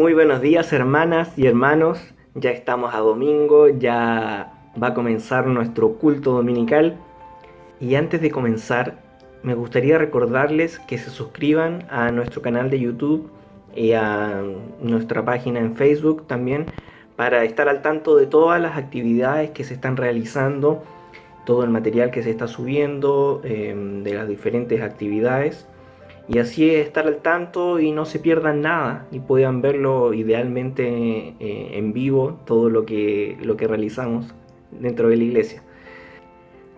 Muy buenos días, hermanas y hermanos. Ya estamos a domingo, ya va a comenzar nuestro culto dominical. Y antes de comenzar, me gustaría recordarles que se suscriban a nuestro canal de YouTube y a nuestra página en Facebook también, para estar al tanto de todas las actividades que se están realizando, todo el material que se está subiendo, de las diferentes actividades. Y así estar al tanto y no se pierdan nada y puedan verlo idealmente en vivo, todo lo que realizamos dentro de la iglesia.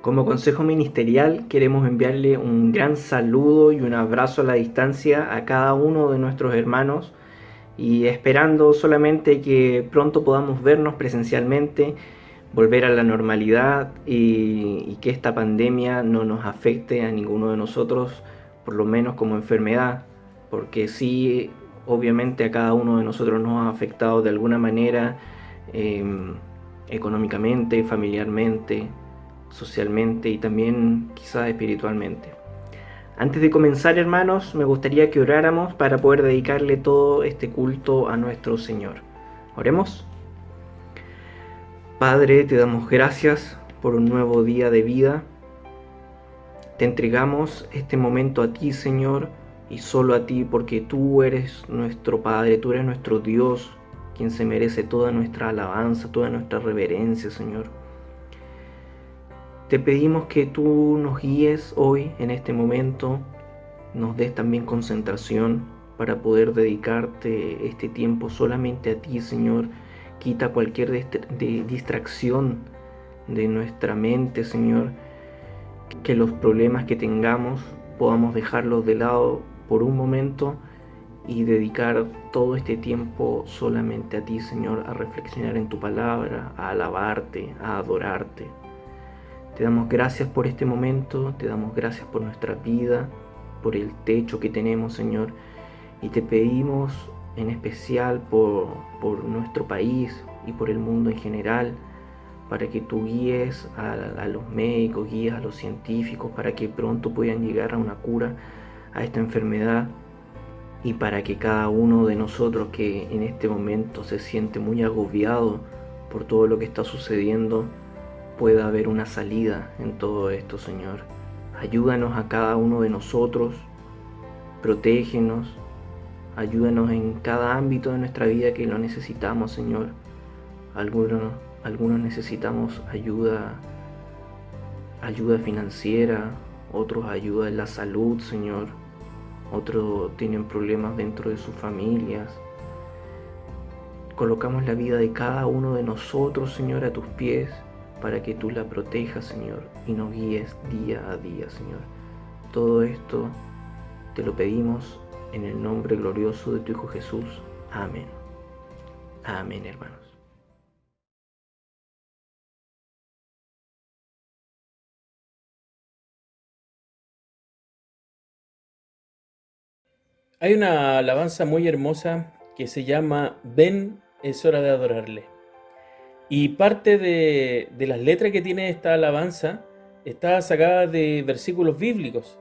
Como consejo ministerial queremos enviarle un gran saludo y un abrazo a la distancia a cada uno de nuestros hermanos, y esperando solamente que pronto podamos vernos presencialmente, volver a la normalidad y que esta pandemia no nos afecte a ninguno de nosotros, por lo menos como enfermedad, porque sí, obviamente a cada uno de nosotros nos ha afectado de alguna manera, eh, económicamente, familiarmente, socialmente y también quizás espiritualmente. Antes de comenzar, hermanos, me gustaría que oráramos para poder dedicarle todo este culto a nuestro Señor. Oremos. Padre, te damos gracias por un nuevo día de vida. Te entregamos este momento a ti, Señor, y solo a ti, porque tú eres nuestro Padre, tú eres nuestro Dios, quien se merece toda nuestra alabanza, toda nuestra reverencia, Señor. Te pedimos que tú nos guíes hoy en este momento, nos des también concentración para poder dedicarte este tiempo solamente a ti, Señor. Quita cualquier distracción de nuestra mente, Señor. Que los problemas que tengamos podamos dejarlos de lado por un momento y dedicar todo este tiempo solamente a ti, Señor, a reflexionar en tu palabra, a alabarte, a adorarte. Te damos gracias por este momento, te damos gracias por nuestra vida, por el techo que tenemos, Señor, y te pedimos en especial por nuestro país y por el mundo en general, para que tú guíes a los médicos, guíes a los científicos, para que pronto puedan llegar a una cura a esta enfermedad, y para que cada uno de nosotros que en este momento se siente muy agobiado por todo lo que está sucediendo, pueda haber una salida en todo esto, Señor. Ayúdanos a cada uno de nosotros, protégenos, ayúdanos en cada ámbito de nuestra vida que lo necesitamos, Señor. Algunos necesitamos ayuda financiera, otros ayuda en la salud, Señor. Otros tienen problemas dentro de sus familias. Colocamos la vida de cada uno de nosotros, Señor, a tus pies, para que tú la protejas, Señor, y nos guíes día a día, Señor. Todo esto te lo pedimos en el nombre glorioso de tu Hijo Jesús. Amén. Amén, hermanos. Hay una alabanza muy hermosa que se llama Ven, es hora de adorarle. Y parte de las letras que tiene esta alabanza está sacada de versículos bíblicos.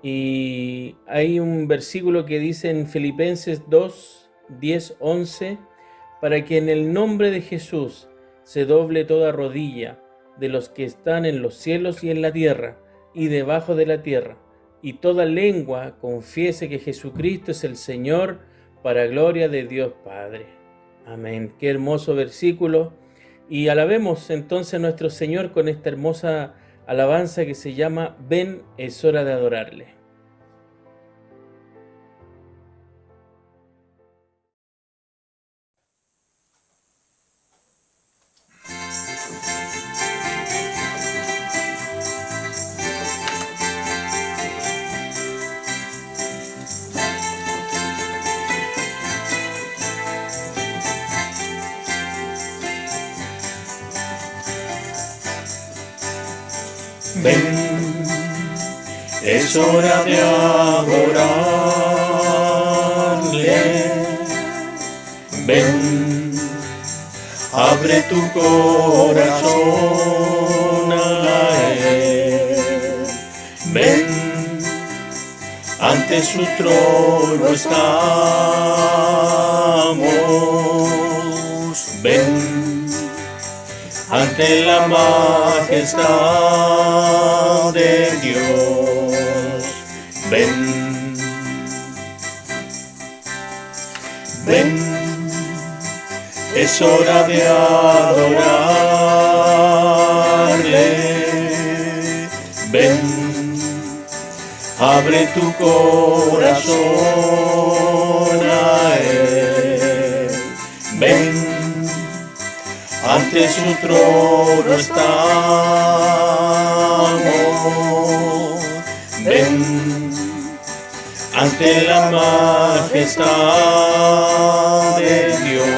Y hay un versículo que dice en Filipenses 2, 10, 11, para que en el nombre de Jesús se doble toda rodilla de los que están en los cielos y en la tierra y debajo de la tierra, y toda lengua confiese que Jesucristo es el Señor, para gloria de Dios Padre. Amén. Qué hermoso versículo. Y alabemos entonces a nuestro Señor con esta hermosa alabanza que se llama Ven, es hora de adorarle. Ven, es hora de adorarle. Ven, abre tu corazón a Él. Ven, ante ante su trono estamos. Ven ante la majestad de Dios. Ven, ven, es hora de adorarle. Ven, abre tu corazón a Él. Ven, ante su trono estamos. Ven, ante la majestad de Dios.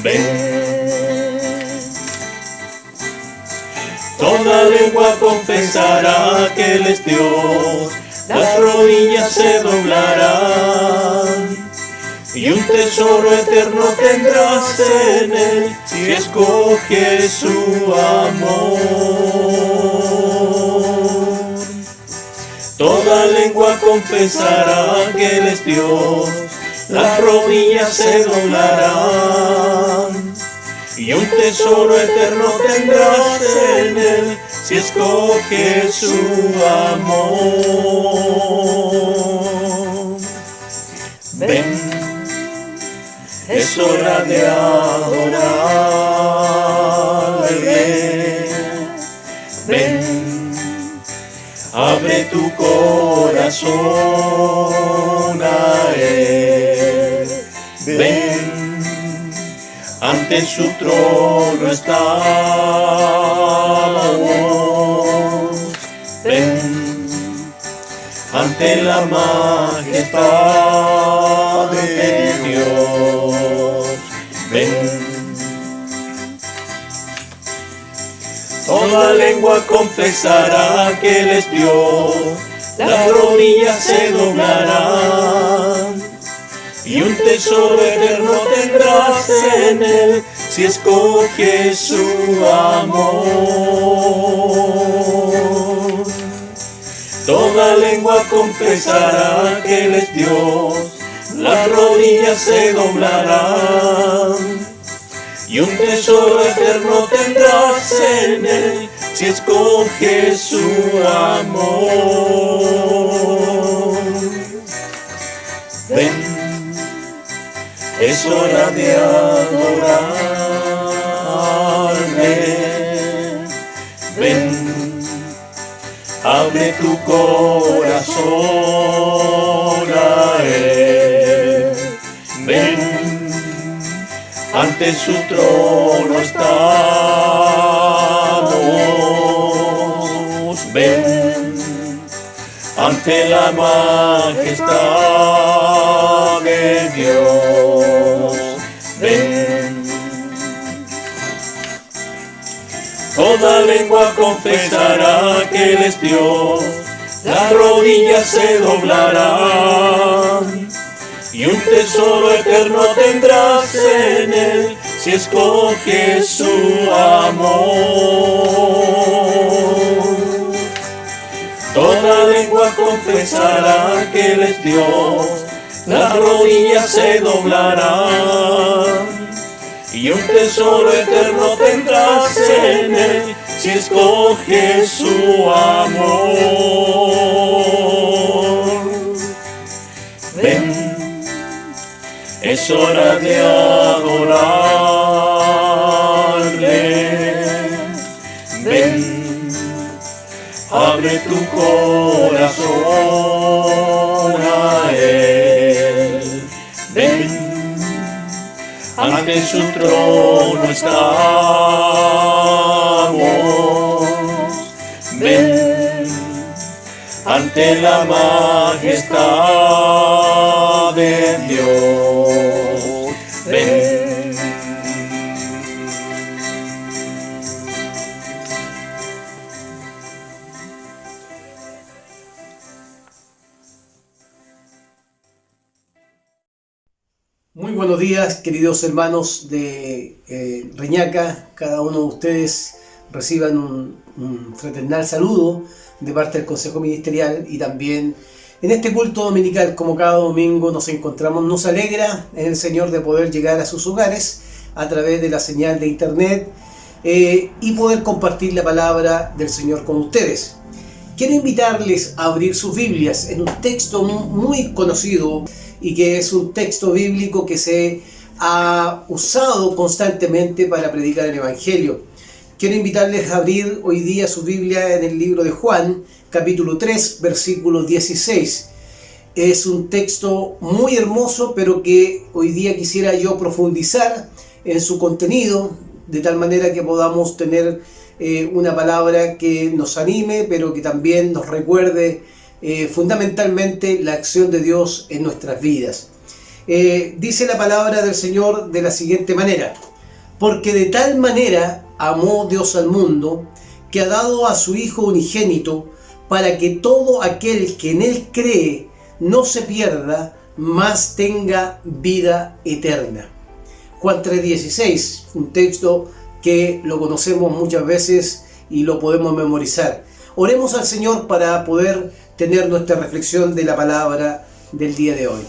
Ven, toda lengua confesará que Él es Dios, las rodillas se doblarán, y un tesoro eterno tendrás en Él, si escoges su amor. Toda lengua confesará que Él es Dios, las rodillas se doblarán, y un tesoro eterno tendrás en Él, si escoges su amor. Ven, es hora de adorarle. Ven, abre tu corazón a Él. Ven, ante su trono estamos. Ven, ante la majestad de Dios. Ven, toda lengua confesará que Él es Dios, las rodillas se doblarán, y un tesoro eterno tendrás en Él, si escoges su amor. Toda lengua confesará que Él es Dios, las rodillas se doblarán, y un tesoro eterno tendrás en Él, si escoges su amor. Ven, es hora de adorarle. Ven, abre tu corazón a Él. Ven, ante su trono estamos. Ven, ante la majestad de Dios. Ven, toda lengua confesará que Él es Dios, las rodillas se doblarán, y un tesoro eterno tendrás en Él, si escoges su amor. Toda lengua confesará que Él es Dios, las rodillas se doblarán, y un tesoro eterno tendrás en Él, si escoges su amor. Ven, es hora de adorarle. Ven, abre tu corazón a Él. Ven, ante su trono estamos. Ven, ante la majestad de Dios. Ven. Muy buenos días, queridos hermanos de Reñaca. Cada uno de ustedes reciban un fraternal saludo de parte del Consejo Ministerial y también En este culto dominical, como cada domingo nos encontramos, nos alegra en el Señor de poder llegar a sus hogares a través de la señal de internet y poder compartir la palabra del Señor con ustedes. Quiero invitarles a abrir sus Biblias en un texto muy conocido y que es un texto bíblico que se ha usado constantemente para predicar el Evangelio. Quiero invitarles a abrir hoy día su Biblia en el libro de Juan, capítulo 3, versículo 16. Es un texto muy hermoso, pero que hoy día quisiera yo profundizar en su contenido, de tal manera que podamos tener una palabra que nos anime, pero que también nos recuerde fundamentalmente la acción de Dios en nuestras vidas. Dice la palabra del Señor de la siguiente manera: porque de tal manera amó Dios al mundo, que ha dado a su Hijo unigénito, para que todo aquel que en Él cree no se pierda, mas tenga vida eterna. Juan 3:16, un texto que lo conocemos muchas veces y lo podemos memorizar. Oremos al Señor para poder tener nuestra reflexión de la palabra del día de hoy.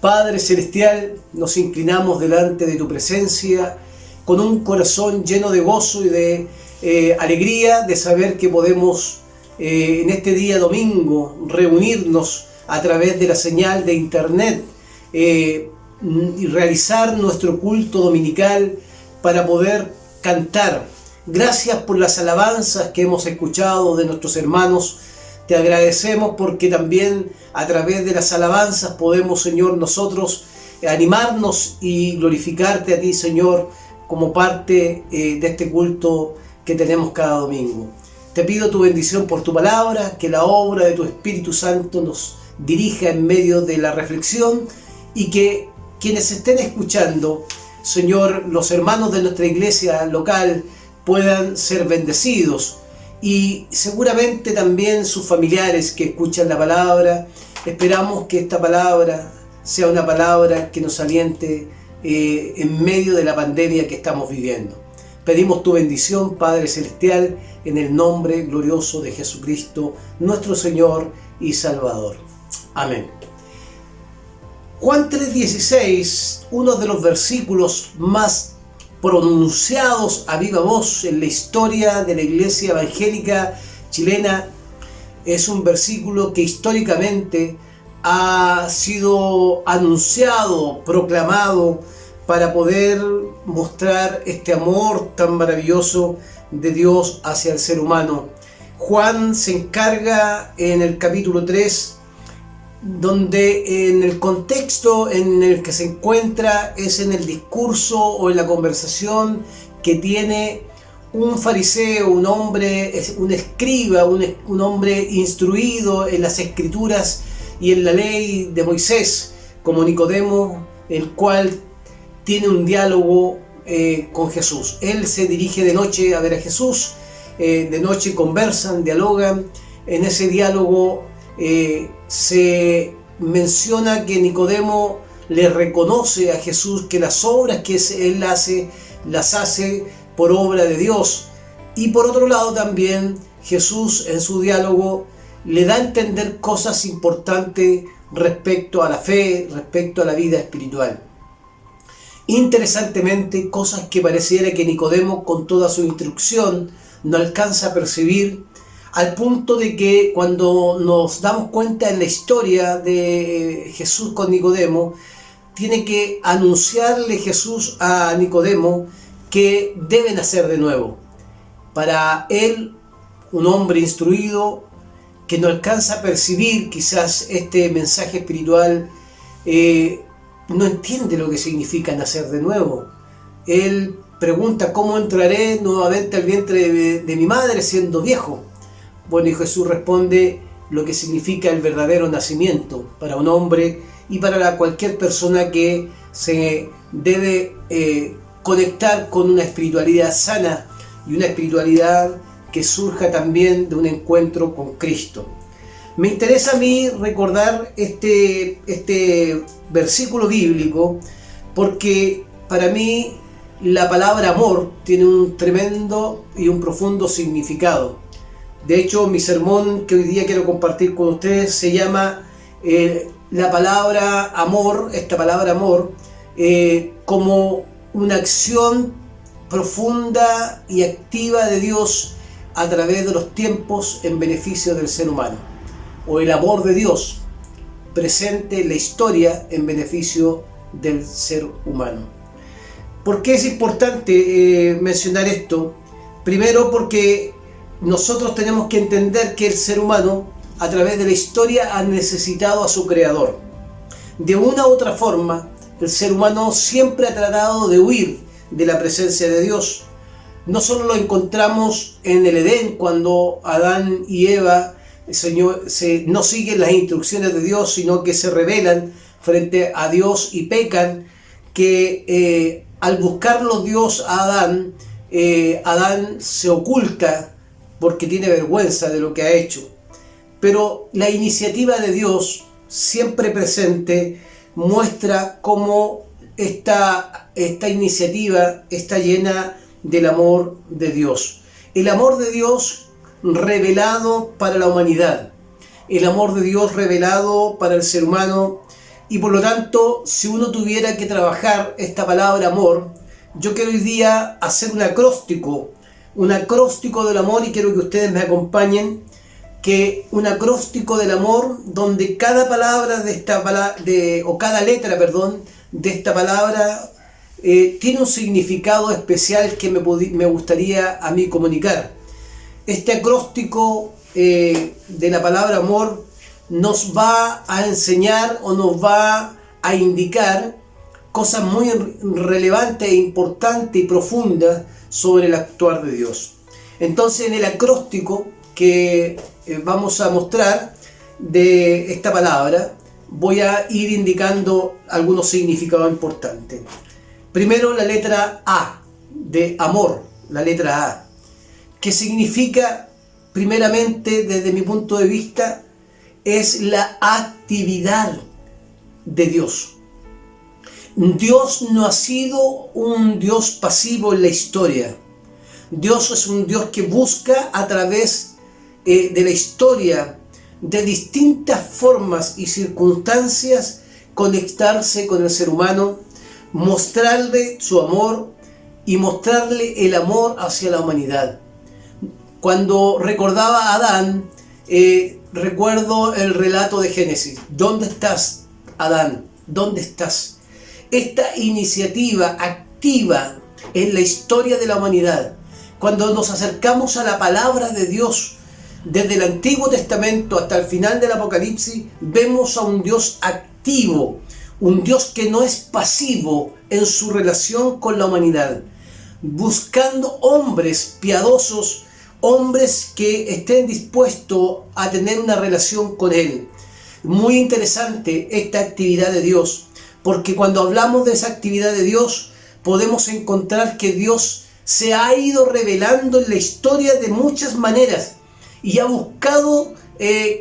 Padre Celestial, nos inclinamos delante de tu presencia con un corazón lleno de gozo y de alegría de saber que podemos en este día domingo reunirnos a través de la señal de internet y realizar nuestro culto dominical para poder cantar. Gracias por las alabanzas que hemos escuchado de nuestros hermanos. Te agradecemos porque también a través de las alabanzas podemos, Señor, nosotros animarnos y glorificarte a ti, Señor, como parte de este culto que tenemos cada domingo. Te pido tu bendición por tu palabra, que la obra de tu Espíritu Santo nos dirija en medio de la reflexión y que quienes estén escuchando, Señor, los hermanos de nuestra iglesia local puedan ser bendecidos y seguramente también sus familiares que escuchan la palabra. Esperamos que esta palabra sea una palabra que nos aliente en medio de la pandemia que estamos viviendo. Pedimos tu bendición, Padre Celestial, en el nombre glorioso de Jesucristo, nuestro Señor y Salvador. Amén. Juan 3:16, uno de los versículos más pronunciados a viva voz en la historia de la iglesia evangélica chilena, es un versículo que históricamente ha sido anunciado, proclamado, para poder mostrar este amor tan maravilloso de Dios hacia el ser humano. Juan se encarga en el capítulo 3, donde en el contexto en el que se encuentra es en el discurso o en la conversación que tiene un fariseo, un hombre, un escriba, un hombre instruido en las escrituras y en la ley de Moisés, como Nicodemo, el cual tiene un diálogo con Jesús. Él se dirige de noche a ver a Jesús, de noche conversan, dialogan. En ese diálogo se menciona que Nicodemo le reconoce a Jesús que las obras que él hace, las hace por obra de Dios. Y por otro lado también Jesús en su diálogo le da a entender cosas importantes respecto a la fe, respecto a la vida espiritual. Interesantemente, cosas que pareciera que Nicodemo con toda su instrucción no alcanza a percibir, al punto de que cuando nos damos cuenta en la historia de Jesús con Nicodemo, tiene que anunciarle Jesús a Nicodemo que debe nacer de nuevo. Para él, un hombre instruido que no alcanza a percibir quizás este mensaje espiritual, no entiende lo que significa nacer de nuevo. Él pregunta: ¿cómo entraré nuevamente al vientre de mi madre siendo viejo? Bueno, y Jesús responde lo que significa el verdadero nacimiento para un hombre y para cualquier persona que se debe conectar con una espiritualidad sana y una espiritualidad que surja también de un encuentro con Cristo. Me interesa a mí recordar este versículo bíblico porque para mí la palabra amor tiene un tremendo y un profundo significado. De hecho, mi sermón que hoy día quiero compartir con ustedes se llama la palabra amor, esta palabra amor, como una acción profunda y activa de Dios a través de los tiempos en beneficio del ser humano, o el amor de Dios presente en la historia en beneficio del ser humano. ¿Por qué es importante mencionar esto? Primero, porque nosotros tenemos que entender que el ser humano a través de la historia ha necesitado a su creador. De una u otra forma, el ser humano siempre ha tratado de huir de la presencia de Dios. No solo lo encontramos en el Edén, cuando Adán y Eva no siguen las instrucciones de Dios, sino que se rebelan frente a Dios y pecan, que al buscarlo Dios a Adán, Adán se oculta porque tiene vergüenza de lo que ha hecho. Pero la iniciativa de Dios, siempre presente, muestra cómo esta iniciativa está llena del amor de Dios. El amor de Dios revelado para la humanidad. El amor de Dios revelado para el ser humano. Y por lo tanto, si uno tuviera que trabajar esta palabra amor, yo quiero hoy día hacer un acróstico del amor, y quiero que ustedes me acompañen, que un acróstico del amor donde cada palabra cada letra de esta palabra tiene un significado especial que me gustaría a mí comunicar. Este acróstico de la palabra amor nos va a enseñar o nos va a indicar cosas muy relevantes e importantes y profundas sobre el actuar de Dios. Entonces, en el acróstico que vamos a mostrar de esta palabra, voy a ir indicando algunos significados importantes. Primero, la letra A, de amor, la letra A, que significa, primeramente, desde mi punto de vista, es la actividad de Dios. Dios no ha sido un Dios pasivo en la historia. Dios es un Dios que busca a través de la historia, de distintas formas y circunstancias, conectarse con el ser humano, mostrarle su amor y mostrarle el amor hacia la humanidad. Cuando recordaba a Adán, recuerdo el relato de Génesis. ¿Dónde estás, Adán? ¿Dónde estás? Esta iniciativa activa en la historia de la humanidad, cuando nos acercamos a la palabra de Dios, desde el Antiguo Testamento hasta el final del Apocalipsis, vemos a un Dios activo, un Dios que no es pasivo en su relación con la humanidad, buscando hombres piadosos, hombres que estén dispuestos a tener una relación con Él. Muy interesante esta actividad de Dios, porque cuando hablamos de esa actividad de Dios, podemos encontrar que Dios se ha ido revelando en la historia de muchas maneras y ha buscado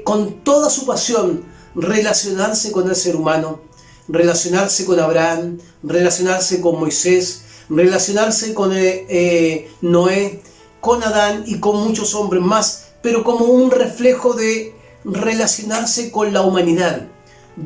con toda su pasión relacionarse con el ser humano, relacionarse con Abraham, relacionarse con Moisés, relacionarse con Noé, con Adán y con muchos hombres más, pero como un reflejo de relacionarse con la humanidad.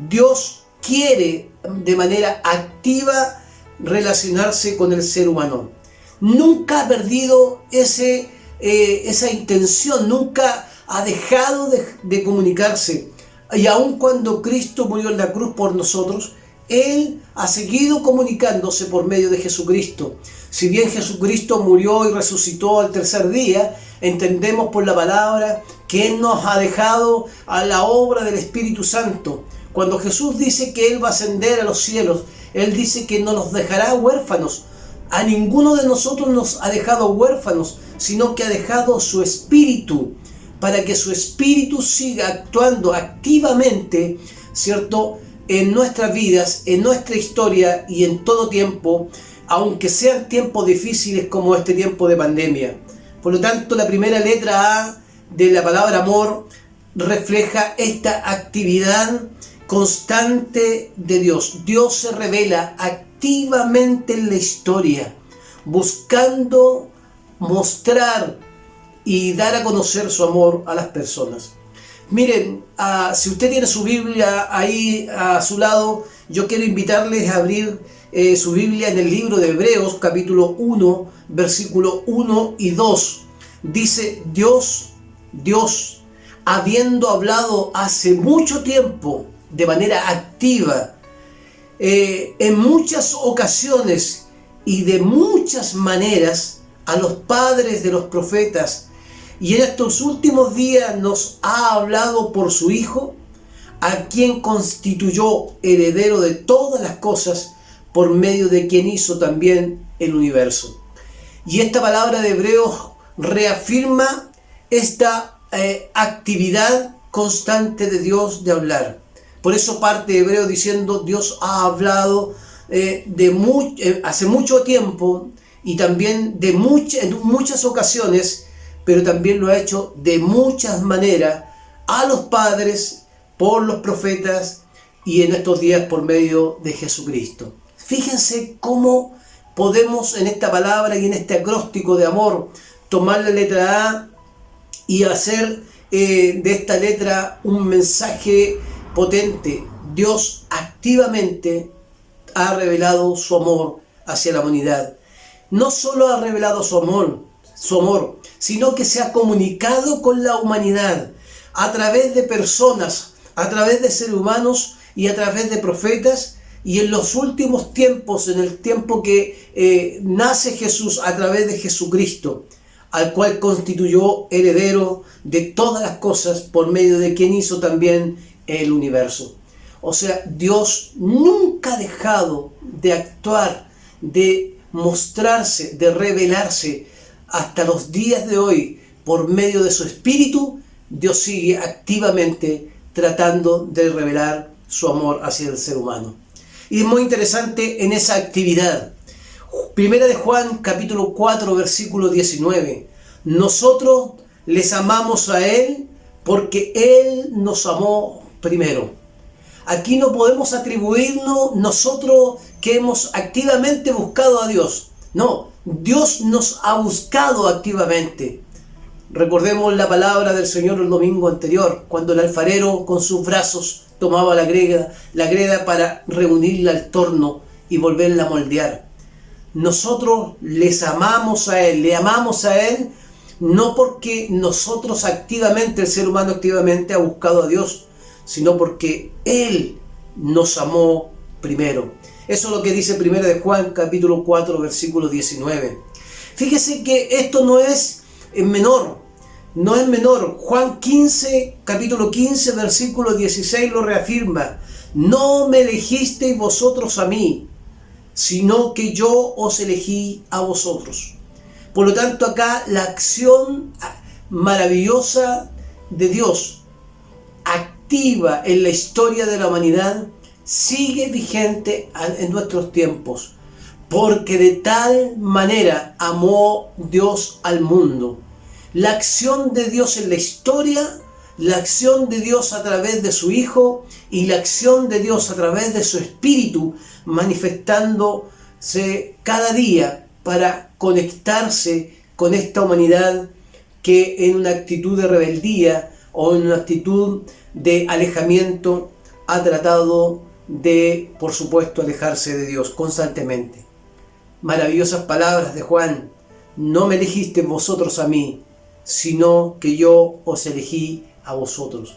Dios quiere de manera activa relacionarse con el ser humano. Nunca ha perdido esa intención, nunca ha dejado de comunicarse. Y aun cuando Cristo murió en la cruz por nosotros, Él ha seguido comunicándose por medio de Jesucristo. Si bien Jesucristo murió y resucitó al tercer día, entendemos por la palabra que Él nos ha dejado a la obra del Espíritu Santo. Cuando Jesús dice que Él va a ascender a los cielos, Él dice que no nos dejará huérfanos. A ninguno de nosotros nos ha dejado huérfanos, sino que ha dejado su Espíritu, para que su Espíritu siga actuando activamente, ¿cierto?, en nuestras vidas, en nuestra historia y en todo tiempo, aunque sean tiempos difíciles como este tiempo de pandemia. Por lo tanto, la primera letra A de la palabra amor refleja esta actividad constante de Dios. Dios se revela activamente en la historia, buscando mostrar y dar a conocer su amor a las personas. Miren, si usted tiene su Biblia ahí a su lado, yo quiero invitarles a abrir su Biblia en el libro de Hebreos, capítulo 1, versículo 1 y 2. Dice, Dios, habiendo hablado hace mucho tiempo, de manera activa, en muchas ocasiones y de muchas maneras, a los padres de los profetas, y en estos últimos días nos ha hablado por su Hijo, a quien constituyó heredero de todas las cosas, por medio de quien hizo también el universo. Y esta palabra de Hebreos reafirma esta actividad constante de Dios de hablar. Por eso parte de Hebreos diciendo, Dios ha hablado hace mucho tiempo y también en muchas ocasiones, pero también lo ha hecho de muchas maneras a los padres, por los profetas y en estos días por medio de Jesucristo. Fíjense cómo podemos en esta palabra y en este acróstico de amor tomar la letra A y hacer de esta letra un mensaje potente. Dios activamente ha revelado su amor hacia la humanidad. No solo ha revelado su amor, sino que se ha comunicado con la humanidad a través de personas, a través de seres humanos y a través de profetas. Y en los últimos tiempos, en el tiempo que nace Jesús a través de Jesucristo, al cual constituyó heredero de todas las cosas, por medio de quien hizo también el universo. O sea, Dios nunca ha dejado de actuar, de mostrarse, de revelarse. Hasta los días de hoy, por medio de su Espíritu, Dios sigue activamente tratando de revelar su amor hacia el ser humano. Y es muy interesante en esa actividad. Primera de Juan, capítulo 4, versículo 19. Nosotros les amamos a Él porque Él nos amó primero. Aquí no podemos atribuirnos nosotros que hemos activamente buscado a Dios. No, Dios nos ha buscado activamente. Recordemos la palabra del Señor el domingo anterior, cuando el alfarero con sus brazos tomaba la greda para reunirla al torno y volverla a moldear. Nosotros les amamos a Él, le amamos a Él, no porque nosotros activamente, el ser humano activamente ha buscado a Dios, sino porque Él nos amó primero. Eso es lo que dice 1 de Juan, capítulo 4, versículo 19. Fíjese que esto no es menor. No es menor. Juan 15, capítulo 15, versículo 16 lo reafirma. No me elegisteis vosotros a mí, sino que yo os elegí a vosotros. Por lo tanto, acá la acción maravillosa de Dios, activa en la historia de la humanidad, sigue vigente en nuestros tiempos. Porque de tal manera amó Dios al mundo. La acción de Dios en la historia, la acción de Dios a través de su Hijo y la acción de Dios a través de su Espíritu manifestándose cada día para conectarse con esta humanidad que en una actitud de rebeldía o en una actitud de alejamiento ha tratado de, por supuesto, alejarse de Dios constantemente. Maravillosas palabras de Juan. No me elegisteis vosotros a mí, sino que yo os elegí a vosotros.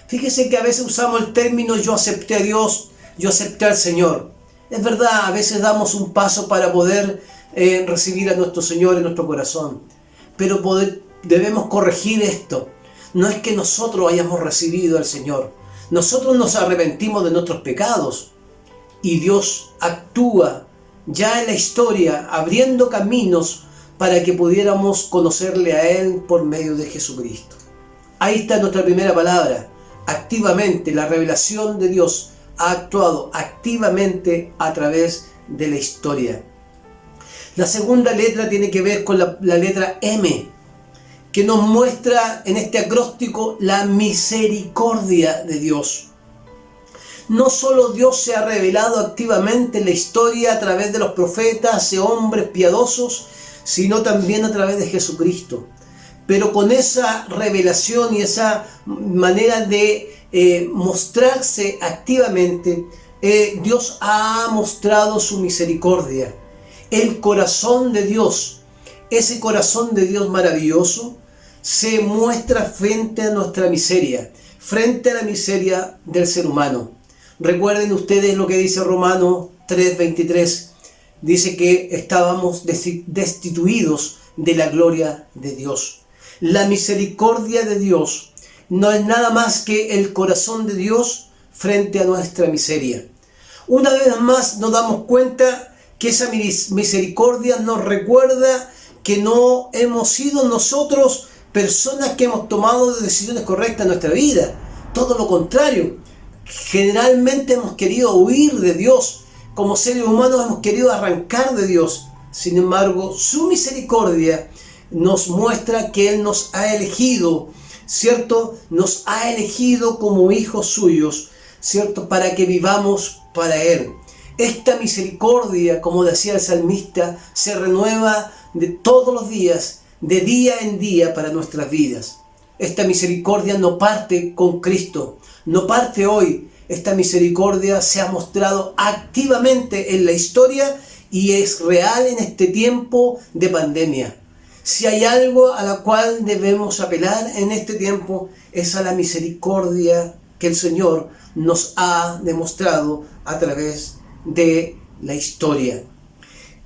Fíjese que a veces usamos el término yo acepté a Dios, yo acepté al Señor. Es verdad, a veces damos un paso para poder recibir a nuestro Señor en nuestro corazón, pero debemos corregir esto. No es que nosotros hayamos recibido al Señor, nosotros nos arrepentimos de nuestros pecados y Dios actúa ya en la historia abriendo caminos para que pudiéramos conocerle a Él por medio de Jesucristo. Ahí está nuestra primera palabra. Activamente, la revelación de Dios ha actuado activamente a través de la historia. La segunda letra tiene que ver con la letra M, que nos muestra en este acróstico la misericordia de Dios. No solo Dios se ha revelado activamente en la historia a través de los profetas y hombres piadosos, sino también a través de Jesucristo. pero con esa revelación y esa manera de mostrarse activamente, Dios ha mostrado su misericordia. El corazón de Dios, ese corazón de Dios maravilloso, se muestra frente a nuestra miseria, frente a la miseria del ser humano. Recuerden ustedes lo que dice Romanos 3:23. Dice que estábamos destituidos de la gloria de Dios. La misericordia de Dios no es nada más que el corazón de Dios frente a nuestra miseria. Una vez más nos damos cuenta que esa misericordia nos recuerda que no hemos sido nosotros personas que hemos tomado decisiones correctas en nuestra vida. Todo lo contrario. Generalmente hemos querido huir de Dios. Como seres humanos hemos querido arrancar de Dios. Sin embargo, su misericordia nos muestra que Él nos ha elegido, ¿cierto? Nos ha elegido como hijos suyos, ¿cierto? Para que vivamos para Él. Esta misericordia, como decía el salmista, se renueva de todos los días, de día en día para nuestras vidas. Esta misericordia no parte con Cristo, no parte hoy. Esta misericordia se ha mostrado activamente en la historia y es real en este tiempo de pandemia. Si hay algo a la cual debemos apelar en este tiempo, es a la misericordia que el Señor nos ha demostrado a través de la historia.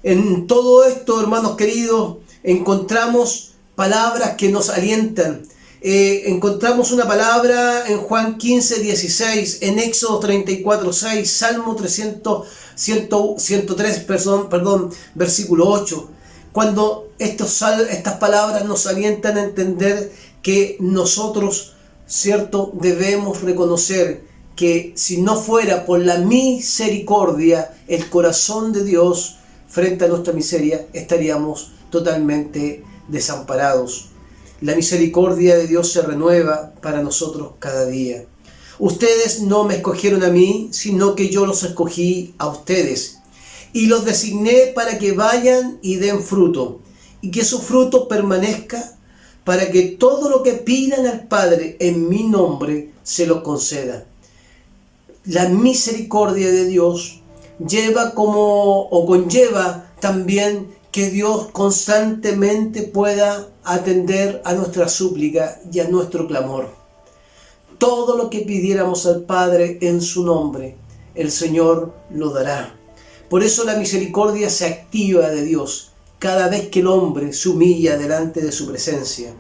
En todo esto, hermanos queridos, encontramos palabras que nos alientan. Encontramos una palabra en Juan 15:16, en Éxodo 34:6, Salmo 103, versículo 8. Cuando estas palabras nos alientan a entender que nosotros, ¿cierto?, debemos reconocer que si no fuera por la misericordia, el corazón de Dios frente a nuestra miseria, estaríamos totalmente desamparados. La misericordia de Dios se renueva para nosotros cada día. Ustedes no me escogieron a mí, sino que yo los escogí a ustedes. Y los designé para que vayan y den fruto, y que su fruto permanezca, para que todo lo que pidan al Padre en mi nombre se lo conceda. La misericordia de Dios conlleva también que Dios constantemente pueda atender a nuestra súplica y a nuestro clamor. Todo lo que pidiéramos al Padre en su nombre, el Señor lo dará. Por eso la misericordia se activa de Dios cada vez que el hombre se humilla delante de su presencia.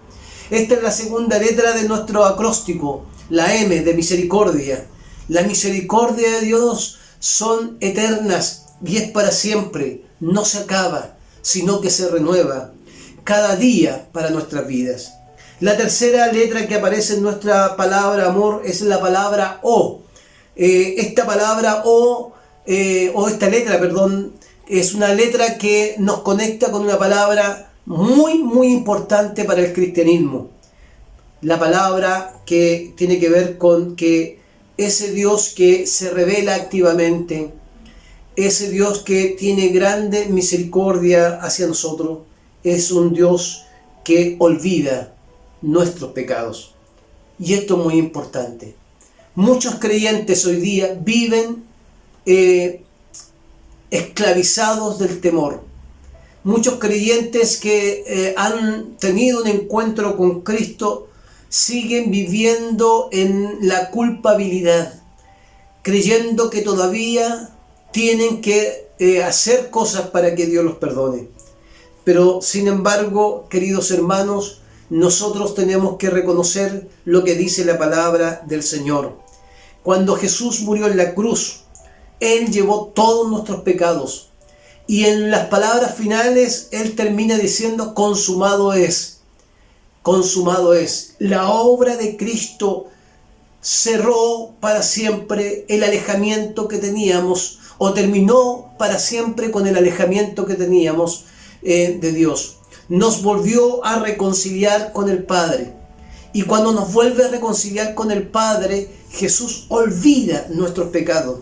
Esta es la segunda letra de nuestro acróstico, la M de misericordia. La misericordia de Dios son eternas y es para siempre, no se acaba, sino que se renueva cada día para nuestras vidas. La tercera letra que aparece en nuestra palabra amor es la palabra O. Esta letra, es una letra que nos conecta con una palabra muy importante para el cristianismo. La palabra que tiene que ver con que ese Dios que se revela activamente, ese Dios que tiene grande misericordia hacia nosotros, es un Dios que olvida nuestros pecados. Y esto es muy importante. Muchos creyentes hoy día viven esclavizados del temor. Muchos creyentes que han tenido un encuentro con Cristo siguen viviendo en la culpabilidad, creyendo que todavía tienen que hacer cosas para que Dios los perdone. Pero sin embargo, queridos hermanos, nosotros tenemos que reconocer lo que dice la palabra del Señor. Cuando Jesús murió en la cruz, Él llevó todos nuestros pecados. Y en las palabras finales, Él termina diciendo, consumado es. Consumado es. La obra de Cristo cerró para siempre el alejamiento que teníamos, o terminó para siempre con el alejamiento que teníamos de Dios. Nos volvió a reconciliar con el Padre. Y cuando nos vuelve a reconciliar con el Padre, Jesús olvida nuestros pecados.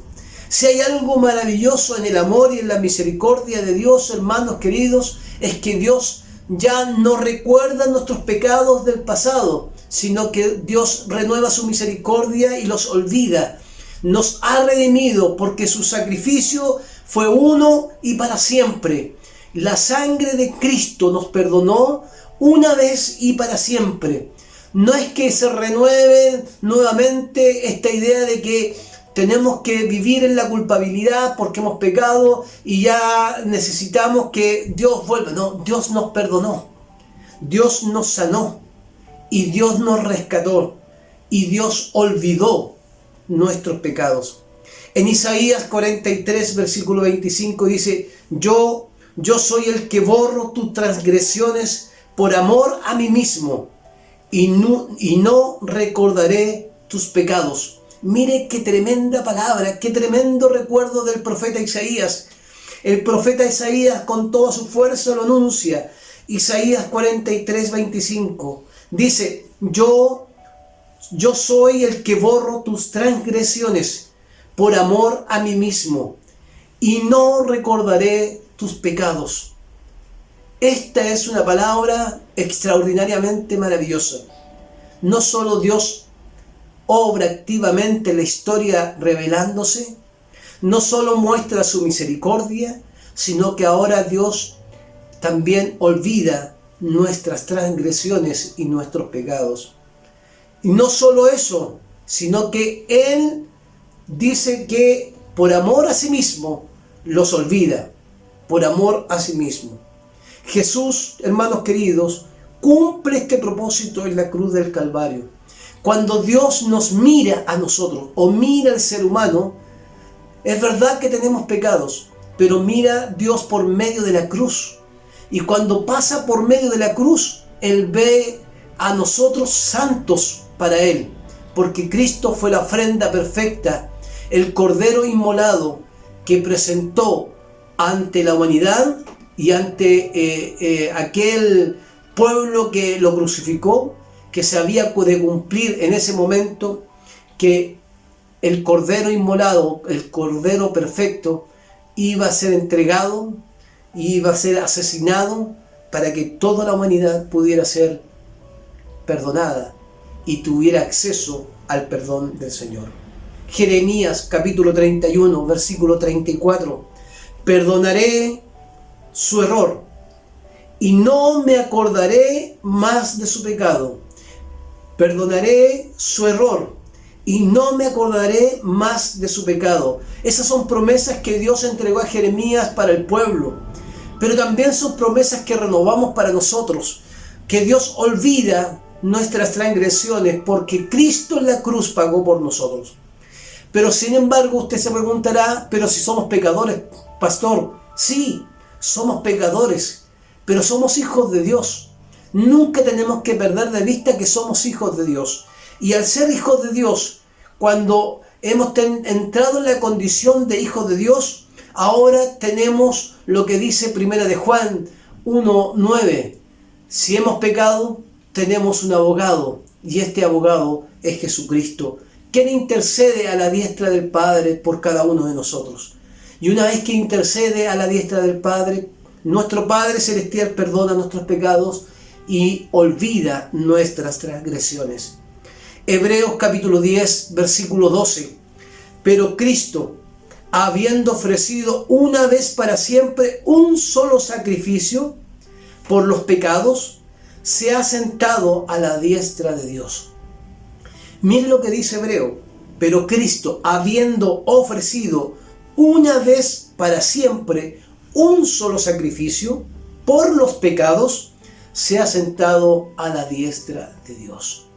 Si hay algo maravilloso en el amor y en la misericordia de Dios, hermanos queridos, es que Dios ya no recuerda nuestros pecados del pasado, sino que Dios renueva su misericordia y los olvida. Nos ha redimido porque su sacrificio fue uno y para siempre. La sangre de Cristo nos perdonó una vez y para siempre. No es que se renueve nuevamente esta idea de que tenemos que vivir en la culpabilidad porque hemos pecado y ya necesitamos que Dios vuelva. No, Dios nos perdonó, Dios nos sanó y Dios nos rescató y Dios olvidó nuestros pecados. En Isaías 43, versículo 25 dice: Yo soy el que borro tus transgresiones por amor a mí mismo y no recordaré tus pecados. Mire qué tremenda palabra, qué tremendo recuerdo del profeta Isaías. El profeta Isaías con toda su fuerza lo anuncia. Isaías 43, 25 dice: Yo soy el que borro tus transgresiones por amor a mí mismo y no recordaré tus pecados. Esta es una palabra extraordinariamente maravillosa. No solo Dios obra activamente en la historia revelándose, no solo muestra su misericordia, sino que ahora Dios también olvida nuestras transgresiones y nuestros pecados. Y no solo eso, sino que Él dice que por amor a sí mismo los olvida, por amor a sí mismo. Jesús, hermanos queridos, cumple este propósito en la cruz del Calvario. Cuando Dios nos mira a nosotros o mira al ser humano, es verdad que tenemos pecados, pero mira Dios por medio de la cruz. Y cuando pasa por medio de la cruz, Él ve a nosotros santos para Él, porque Cristo fue la ofrenda perfecta, el Cordero inmolado que presentó ante la humanidad y ante aquel pueblo que lo crucificó, que se había de cumplir en ese momento, que el Cordero inmolado, el Cordero perfecto, iba a ser entregado, iba a ser asesinado para que toda la humanidad pudiera ser perdonada y tuviera acceso al perdón del Señor. Jeremías capítulo 31, versículo 34. Perdonaré su error y no me acordaré más de su pecado. Perdonaré su error y no me acordaré más de su pecado. Esas son promesas que Dios entregó a Jeremías para el pueblo, pero también son promesas que renovamos para nosotros, que Dios olvida nuestras transgresiones porque Cristo en la cruz pagó por nosotros. Pero sin embargo usted se preguntará: pero si somos pecadores, pastor. Sí, somos pecadores, pero somos hijos de Dios. Nunca tenemos que perder de vista que somos hijos de Dios. Y al ser hijos de Dios, cuando hemos entrado en la condición de hijos de Dios, ahora tenemos lo que dice Primera de Juan 1:9. Si hemos pecado, tenemos un abogado, y este abogado es Jesucristo, quien intercede a la diestra del Padre por cada uno de nosotros. Y una vez que intercede a la diestra del Padre, nuestro Padre Celestial perdona nuestros pecados y olvida nuestras transgresiones. Hebreos capítulo 10, versículo 12. Pero Cristo, habiendo ofrecido una vez para siempre un solo sacrificio por los pecados, se ha sentado a la diestra de Dios. Mire lo que dice Hebreo. Pero Cristo, habiendo ofrecido una vez para siempre un solo sacrificio por los pecados, se ha sentado a la diestra de Dios.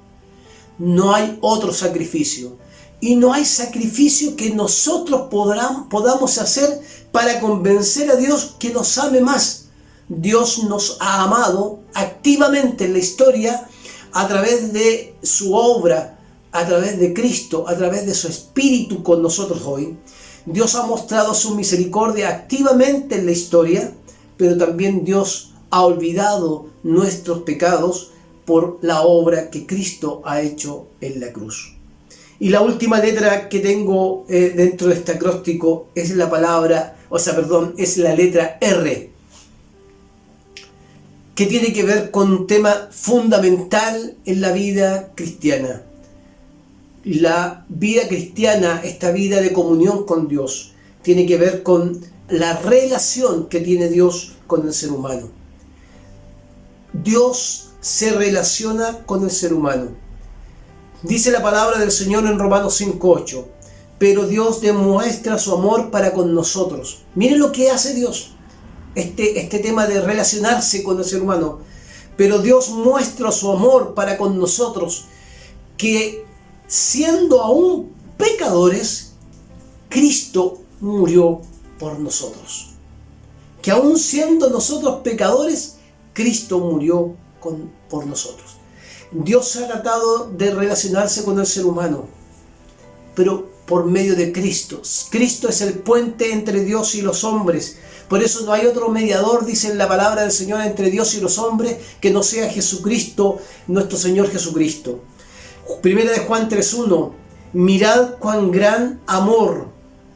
No hay otro sacrificio. Y no hay sacrificio que nosotros podamos hacer para convencer a Dios que nos ame más. Dios nos ha amado activamente en la historia a través de su obra, a través de Cristo, a través de su Espíritu con nosotros hoy. Dios ha mostrado su misericordia activamente en la historia, pero también Dios ha olvidado nuestros pecados por la obra que Cristo ha hecho en la cruz. Y la última letra que tengo dentro de este acróstico es la letra R. que tiene que ver con un tema fundamental en la vida cristiana. La vida cristiana, esta vida de comunión con Dios, tiene que ver con la relación que tiene Dios con el ser humano. Dios se relaciona con el ser humano. Dice la palabra del Señor en Romanos 5:8, pero Dios demuestra su amor para con nosotros. Miren lo que hace Dios, este tema de relacionarse con el ser humano. Pero Dios muestra su amor para con nosotros, que siendo aún pecadores, Cristo murió por nosotros. Que aún siendo nosotros pecadores, Cristo murió por nosotros. Dios ha tratado de relacionarse con el ser humano, pero por medio de Cristo. Cristo es el puente entre Dios y los hombres. Por eso no hay otro mediador, dice en la palabra del Señor, entre Dios y los hombres, que no sea Jesucristo, nuestro Señor Jesucristo. Primera de Juan 3:1, mirad cuán gran amor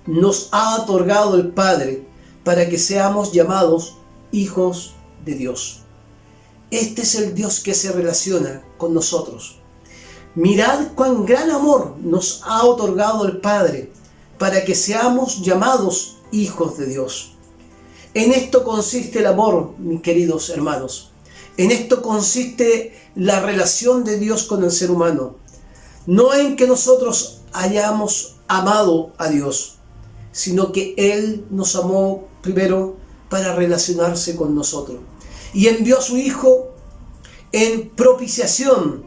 nos ha otorgado el Padre para que seamos llamados hijos de Dios. Este es el Dios que se relaciona con nosotros. Mirad cuán gran amor nos ha otorgado el Padre para que seamos llamados hijos de Dios. En esto consiste el amor, mis queridos hermanos. En esto consiste la relación de Dios con el ser humano. No en que nosotros hayamos amado a Dios, sino que Él nos amó primero para relacionarse con nosotros. Y envió a su Hijo en propiciación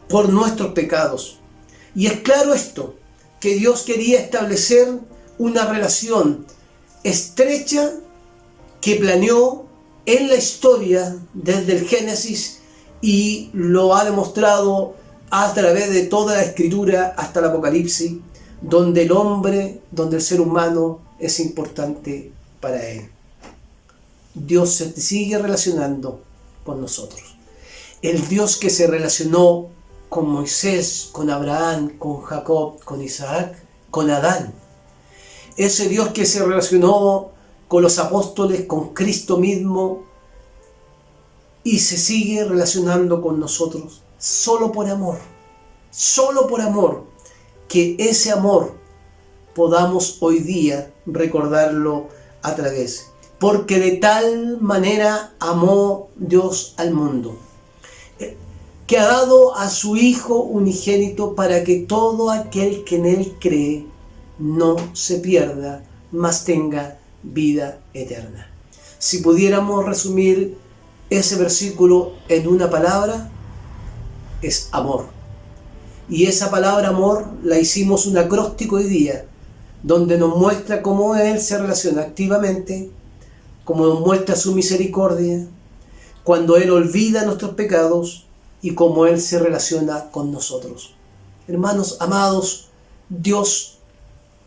por nuestros pecados. Y es claro esto, que Dios quería establecer una relación estrecha que planeó en la historia desde el Génesis y lo ha demostrado a través de toda la Escritura hasta el Apocalipsis, donde el hombre, donde el ser humano es importante para Él. Dios se sigue relacionando con nosotros. El Dios que se relacionó con Moisés, con Abraham, con Jacob, con Isaac, con Adán. Ese Dios que se relacionó con los apóstoles, con Cristo mismo, y se sigue relacionando con nosotros solo por amor. Solo por amor. Que ese amor podamos hoy día recordarlo a través. Porque de tal manera amó Dios al mundo, que ha dado a su Hijo unigénito para que todo aquel que en Él cree no se pierda, mas tenga vida eterna. Si pudiéramos resumir ese versículo en una palabra, es amor. Y esa palabra amor la hicimos un acróstico hoy día, donde nos muestra cómo Él se relaciona activamente, cómo nos muestra su misericordia, cuando Él olvida nuestros pecados y cómo Él se relaciona con nosotros. Hermanos amados, Dios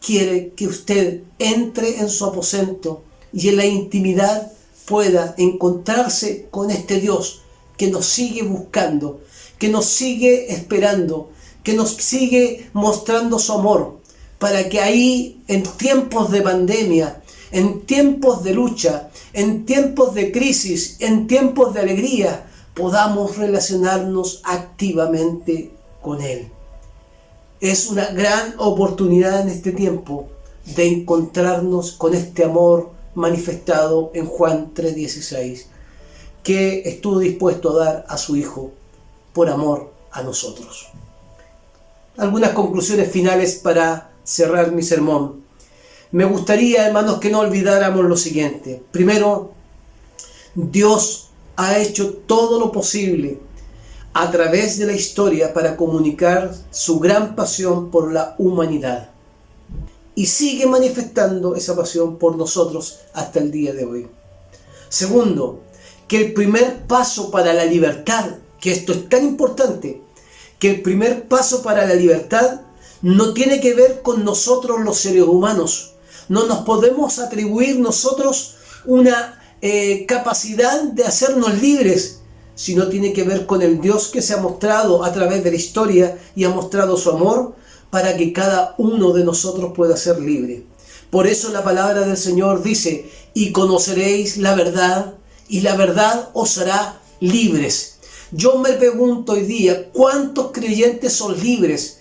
quiere que usted entre en su aposento y en la intimidad pueda encontrarse con este Dios que nos sigue buscando, que nos sigue esperando, que nos sigue mostrando su amor, para que ahí en tiempos de pandemia, en tiempos de lucha, en tiempos de crisis, en tiempos de alegría, podamos relacionarnos activamente con Él. Es una gran oportunidad en este tiempo de encontrarnos con este amor manifestado en Juan 3:16, que estuvo dispuesto a dar a su Hijo por amor a nosotros. Algunas conclusiones finales para cerrar mi sermón. Me gustaría, hermanos, que no olvidáramos lo siguiente. Primero, Dios ha hecho todo lo posible a través de la historia para comunicar su gran pasión por la humanidad. Y sigue manifestando esa pasión por nosotros hasta el día de hoy. Segundo, que el primer paso para la libertad, que esto es tan importante, que el primer paso para la libertad no tiene que ver con nosotros los seres humanos. No nos podemos atribuir nosotros una capacidad de hacernos libres, sino tiene que ver con el Dios que se ha mostrado a través de la historia y ha mostrado su amor para que cada uno de nosotros pueda ser libre. Por eso la palabra del Señor dice: y conoceréis la verdad, y la verdad os hará libres. Yo me pregunto hoy día, ¿cuántos creyentes son libres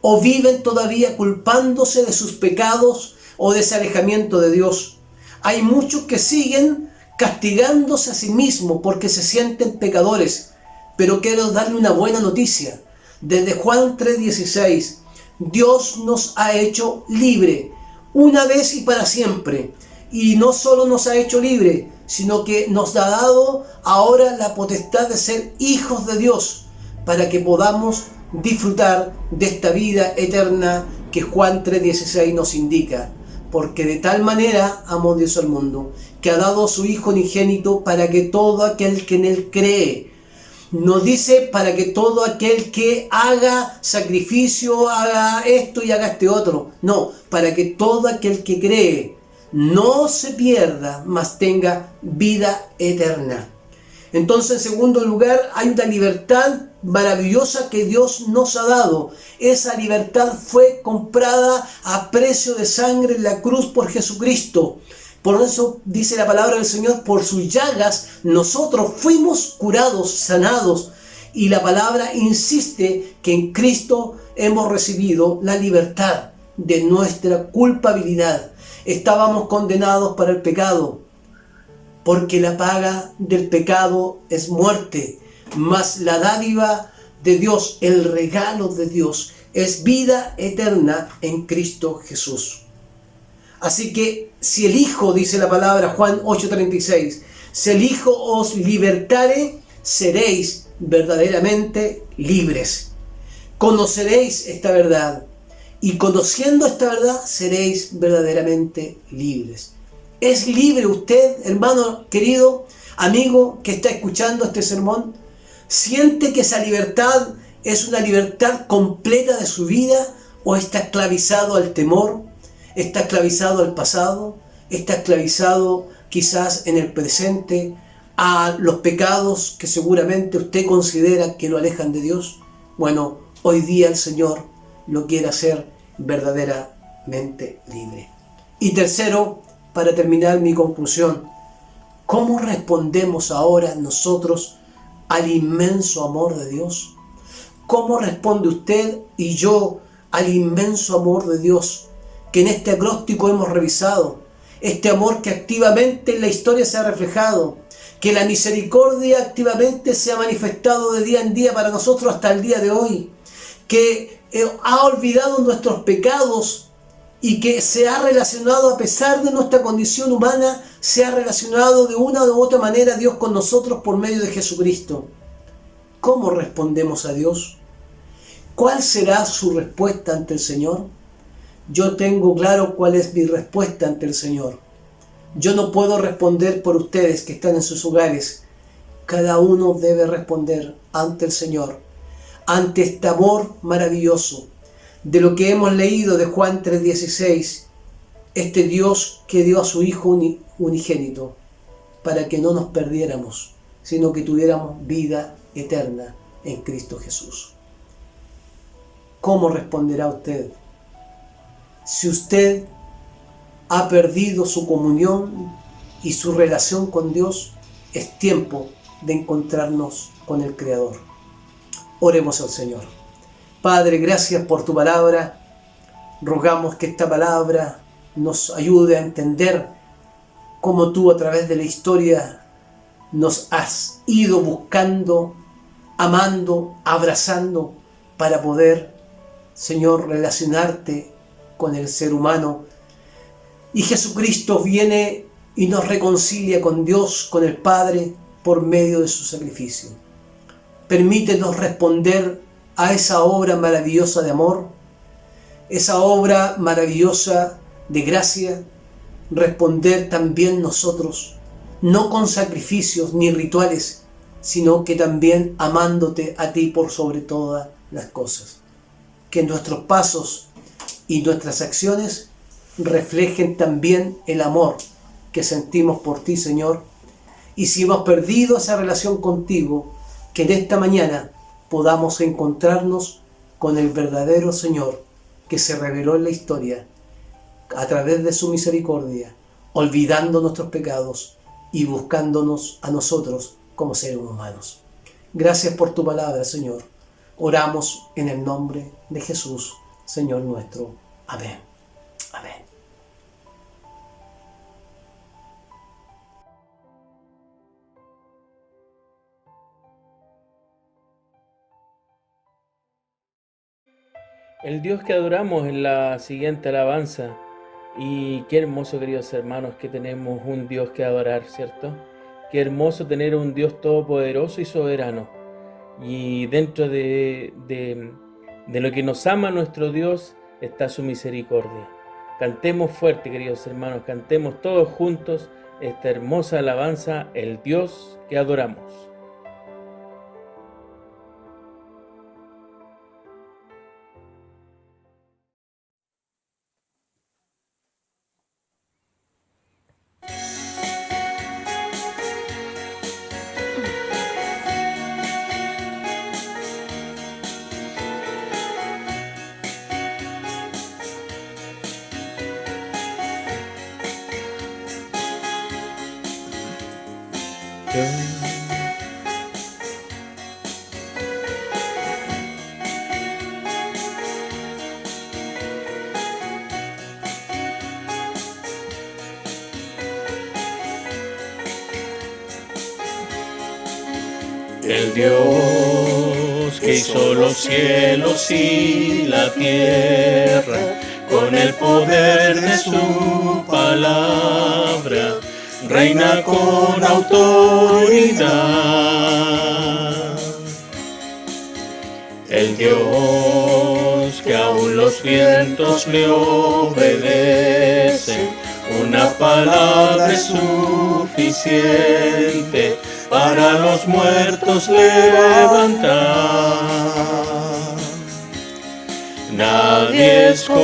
o viven todavía culpándose de sus pecados o de ese alejamiento de Dios? Hay muchos que siguen castigándose a sí mismos porque se sienten pecadores. Pero quiero darle una buena noticia. Desde Juan 3:16, Dios nos ha hecho libre una vez y para siempre. Y no solo nos ha hecho libre, sino que nos ha dado ahora la potestad de ser hijos de Dios, para que podamos disfrutar de esta vida eterna que Juan 3:16 nos indica. Porque de tal manera amó Dios al mundo, que ha dado a su Hijo unigénito para que todo aquel que en Él cree, no dice para que todo aquel que haga sacrificio, haga esto y haga este otro. No, para que todo aquel que cree no se pierda, mas tenga vida eterna. Entonces, en segundo lugar, hay una libertad maravillosa que Dios nos ha dado. Esa libertad fue comprada a precio de sangre en la cruz por Jesucristo. Por eso dice la palabra del Señor, por sus llagas nosotros fuimos curados, sanados. Y la palabra insiste que en Cristo hemos recibido la libertad de nuestra culpabilidad. Estábamos condenados para el pecado, porque la paga del pecado es muerte, mas la dádiva de Dios, el regalo de Dios, es vida eterna en Cristo Jesús. Así que si el Hijo, dice la palabra Juan 8:36, si el Hijo os libertare, seréis verdaderamente libres. Conoceréis esta verdad, y conociendo esta verdad, seréis verdaderamente libres. ¿Es libre usted, hermano querido, amigo que está escuchando este sermón? ¿Siente que esa libertad es una libertad completa de su vida? ¿O está esclavizado al temor? ¿Está esclavizado al pasado? ¿Está esclavizado quizás en el presente a los pecados que seguramente usted considera que lo alejan de Dios? Bueno, hoy día el Señor lo quiere hacer verdaderamente libre. Y tercero, para terminar mi conclusión, ¿cómo respondemos ahora nosotros al inmenso amor de Dios? ¿Cómo responde usted y yo al inmenso amor de Dios que en este acróstico hemos revisado? Este amor que activamente en la historia se ha reflejado, que la misericordia activamente se ha manifestado de día en día para nosotros hasta el día de hoy, que ha olvidado nuestros pecados y que se ha relacionado, a pesar de nuestra condición humana, se ha relacionado de una u otra manera Dios con nosotros por medio de Jesucristo. ¿Cómo respondemos a Dios? ¿Cuál será su respuesta ante el Señor? Yo tengo claro cuál es mi respuesta ante el Señor. Yo no puedo responder por ustedes que están en sus hogares. Cada uno debe responder ante el Señor, ante este amor maravilloso de lo que hemos leído de Juan 3:16, este Dios que dio a su Hijo unigénito para que no nos perdiéramos, sino que tuviéramos vida eterna en Cristo Jesús. ¿Cómo responderá usted? Si usted ha perdido su comunión y su relación con Dios, es tiempo de encontrarnos con el Creador. Oremos al Señor. Padre, gracias por tu palabra. Rogamos que esta palabra nos ayude a entender cómo tú a través de la historia nos has ido buscando, amando, abrazando para poder, Señor, relacionarte con el ser humano. Y Jesucristo viene y nos reconcilia con Dios, con el Padre, por medio de su sacrificio. Permítenos responder a esa obra maravillosa de amor, esa obra maravillosa de gracia, responder también nosotros, no con sacrificios ni rituales, sino que también amándote a ti por sobre todas las cosas. Que nuestros pasos y nuestras acciones reflejen también el amor que sentimos por ti, Señor. Y si hemos perdido esa relación contigo, que en esta mañana podamos encontrarnos con el verdadero Señor que se reveló en la historia a través de su misericordia, olvidando nuestros pecados y buscándonos a nosotros como seres humanos. Gracias por tu palabra, Señor. Oramos en el nombre de Jesús, Señor nuestro. Amén. Amén. El Dios que adoramos en la siguiente alabanza. Y qué hermoso, queridos hermanos, que tenemos un Dios que adorar, ¿cierto? Qué hermoso tener un Dios todopoderoso y soberano. Y dentro de lo que nos ama nuestro Dios está su misericordia. Cantemos fuerte, queridos hermanos, cantemos todos juntos esta hermosa alabanza, el Dios que adoramos. El Dios que hizo los cielos y la tierra, con el poder de su palabra, reina con autoridad. El Dios que aún los vientos le obedecen, una palabra es suficiente para los muertos levantar. Nadie es como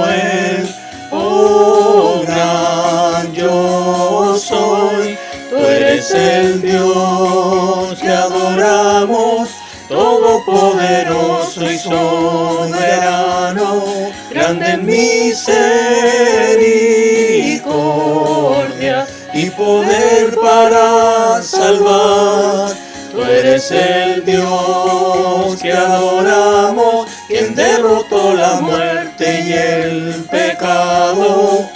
Él, oh gran yo soy. Tú eres el Dios que adoramos, todopoderoso y soberano, grande en misericordia y poder para salvar. Tú eres el Dios que adoramos, quien derrotó la muerte y el pecado.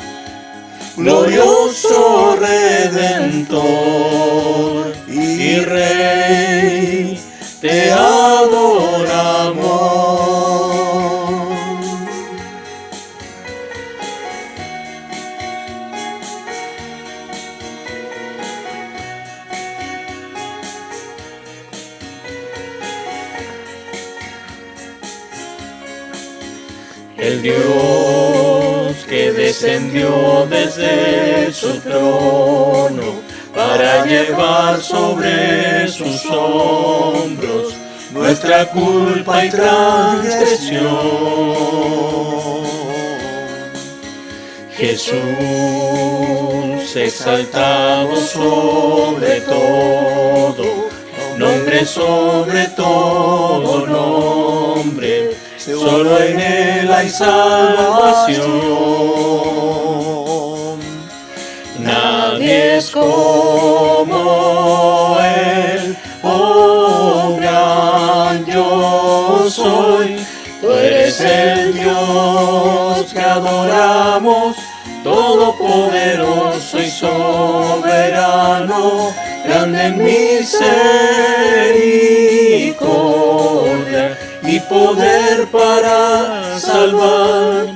Glorioso Redentor y Rey, te adoramos. El Dios que descendió desde su trono para llevar sobre sus hombros nuestra culpa y transgresión. Jesús exaltado sobre todo, nombre sobre todo nombre, solo en Él hay salvación. Nadie es como Él, oh gran yo soy. Tú eres el Dios que adoramos, todopoderoso y soberano, grande en misericordia y poder para salvar.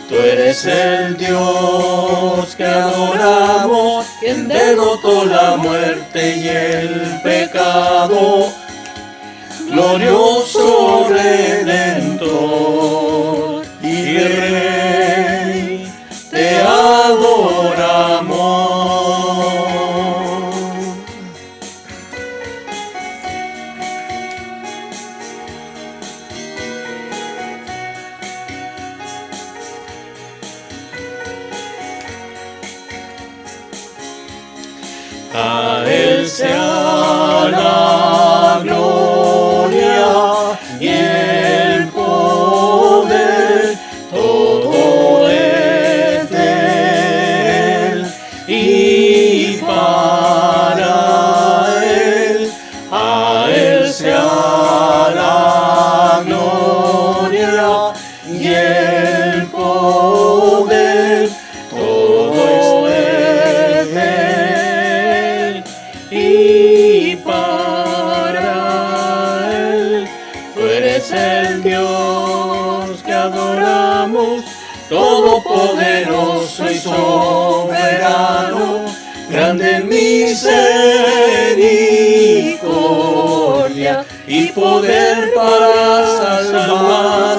Tú eres el Dios que adoramos, quien derrotó la muerte y el pecado. Glorioso Redentor y Rey, te adoramos. A Él sea la gloria y el poder, todo es de Él y para eres el Dios que adoramos, todopoderoso y soberano, grande en misericordia y poder para salvar.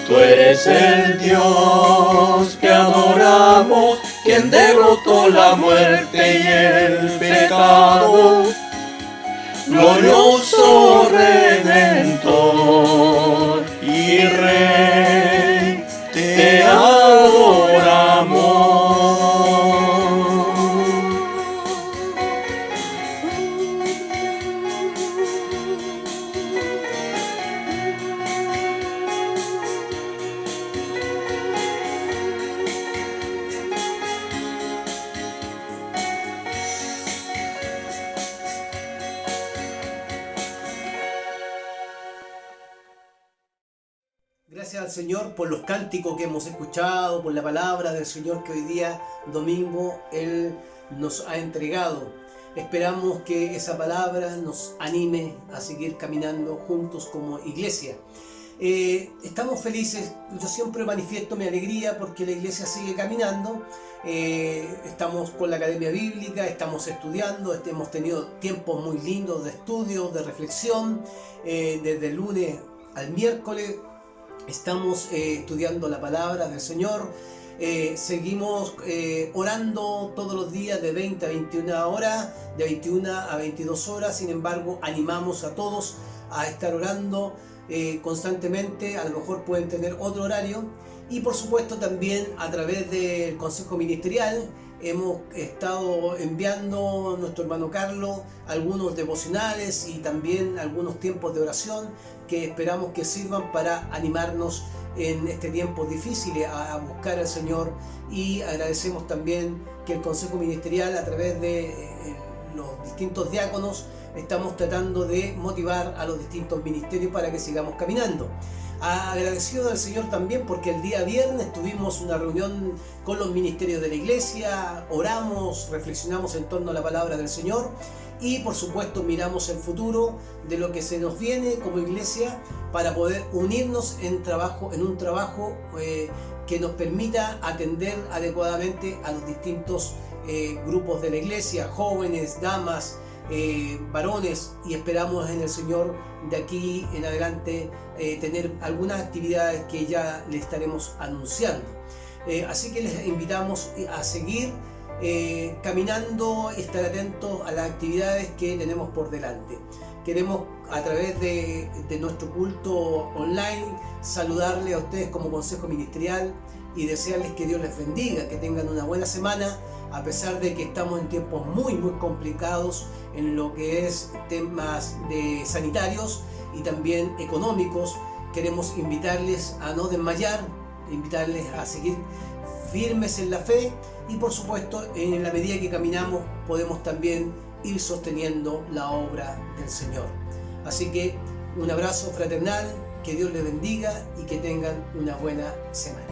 Tú eres el Dios que adoramos, quien derrotó la muerte y el pecado, glorioso Redentor y Rey, te adoramos. Gracias al Señor por los cánticos que hemos escuchado, por la palabra del Señor que hoy día, domingo, Él nos ha entregado. Esperamos que esa palabra nos anime a seguir caminando juntos como iglesia. Estamos felices, yo siempre manifiesto mi alegría porque la iglesia sigue caminando. Estamos con la Academia Bíblica, estamos estudiando, hemos tenido tiempos muy lindos de estudio, de reflexión, desde el lunes al miércoles. Estamos estudiando la palabra del Señor, seguimos orando todos los días de 20 a 21 horas, de 21 a 22 horas, sin embargo animamos a todos a estar orando constantemente, a lo mejor pueden tener otro horario, y por supuesto también a través del Consejo Ministerial hemos estado enviando nuestro hermano Carlos algunos devocionales y también algunos tiempos de oración que esperamos que sirvan para animarnos en este tiempo difícil a buscar al Señor, y agradecemos también que el Consejo Ministerial a través de los distintos diáconos estamos tratando de motivar a los distintos ministerios para que sigamos caminando. Agradecido al Señor también porque el día viernes tuvimos una reunión con los ministerios de la iglesia, oramos, reflexionamos en torno a la palabra del Señor y por supuesto miramos el futuro de lo que se nos viene como iglesia para poder unirnos en un trabajo que nos permita atender adecuadamente a los distintos grupos de la iglesia, jóvenes, damas, varones, y esperamos en el Señor de aquí en adelante tener algunas actividades que ya le estaremos anunciando. Así que les invitamos a seguir caminando, estar atentos a las actividades que tenemos por delante. Queremos a través de nuestro culto online saludarles a ustedes como Consejo Ministerial y desearles que Dios les bendiga, que tengan una buena semana, a pesar de que estamos en tiempos muy complicados en lo que es temas sanitarios y también económicos. Queremos invitarles a no desmayar, invitarles a seguir firmes en la fe y por supuesto en la medida que caminamos podemos también ir sosteniendo la obra del Señor. Así que un abrazo fraternal, que Dios les bendiga y que tengan una buena semana.